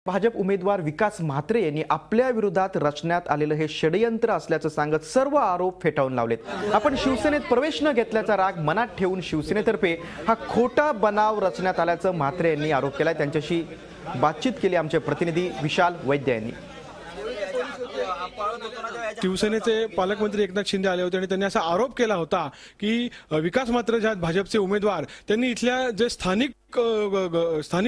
भाजप उमेदवार विकास म्हात्रे यांनी आपल्या विरोधात रचण्यात आलेलं हे षडयंत्र असल्याचं सांगत सर्व आरोप फेटाळून लावलेत। आपण शिवसेनेत प्रवेश न घेतल्याचा राग मनात ठेवून शिवसेनेतर्फे हा खोटा बनाव रचण्यात आल्याचं म्हात्रे यांनी आरोप केलाय। त्यांच्याशी बातचीत केली आमचे प्रतिनिधी विशाल वैद्य यांनी। शिवसेनेचे पालकमंत्री एकनाथ शिंदे आले होते आणि त्यांनी असा आरोप केला होता की विकास म्हात्रे जे भाजपचे उमेदवार त्यांनी इथल्या जे स्थानिक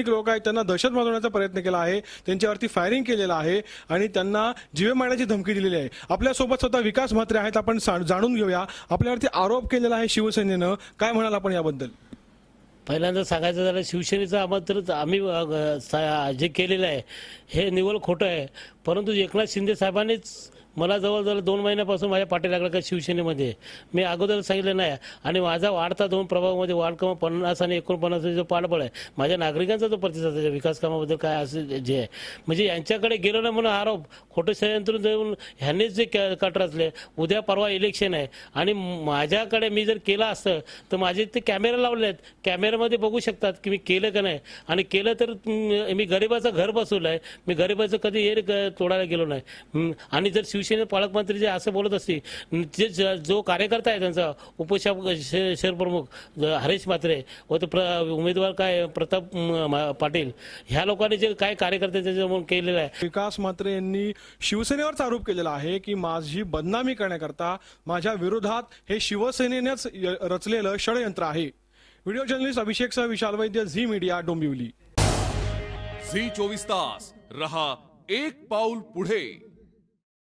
लोक आहेत त्यांना दहशत माजवण्याचा प्रयत्न केला आहे, त्यांच्यावरती फायरिंग केलेला आहे आणि त्यांना जीवे मारण्याची धमकी दिलेली आहे। आपल्यासोबत स्वतः विकास म्हात्रे आहेत, आपण जाणून घेऊया आपल्यावरती आरोप केलेला आहे शिवसेनेनं, काय म्हणाल आपण याबद्दल? पहिल्यांदा सांगायचं झालं शिवसेनेचं आमंत्रण आम्ही जे केलेलं आहे हे निव्वळ खोटं आहे, परंतु एकनाथ शिंदे साहेबांनीच मला जवळजवळ 2 महिन्यापासून माझ्या पाठी लागला का शिवसेनेमध्ये मी अगोदर सांगितलं नाही आणि माझा वाढता 2 प्रभागामध्ये वाढ कमा 50 आणि 49 जो पाठबळ आहे माझ्या नागरिकांचा जो प्रतिसाद आहे विकास कामाबद्दल काय असे जे आहे म्हणजे यांच्याकडे गेलो ना म्हणून आरोप खोटं षडयंत्र देऊन ह्यांनीच जे कट रचले। उद्या परवा इलेक्शन आहे आणि माझ्याकडे मी जर केलं असतं तर माझे ते कॅमेरा लावले आहेत, कॅमेऱ्यामध्ये बघू शकतात की मी केलं का नाही आणि केलं तर मी गरिबाचं घर बसवलं आहे, मी गरिबाचं कधी हे तोडायला गेलो नाही। आणि जर शिवसेना पालकमंत्री जे असं बोलत असतील जे जो कार्यकर्ता आहे त्यांचा शहर प्रमुख हरीश म्हात्रे व तो उमेदवार काय प्रताप पाटील ह्या लोकांनी जे काय कार्यकर्ते त्याच्यामुळे केलेलं आहे। विकास म्हात्रे यांनी शिवसेनेवरच आरोप केलेला आहे की माझी बदनामी करण्याकरता माझ्या विरोधात हे शिवसेनेनेच रचलेलं षडयंत्र आहे। व्हिडिओ जर्नलिस्ट अभिषेक सह विशाल वैद्य, झी मीडिया, डोंबिवली। झी 24 तास रहा एक पाऊल पुढे।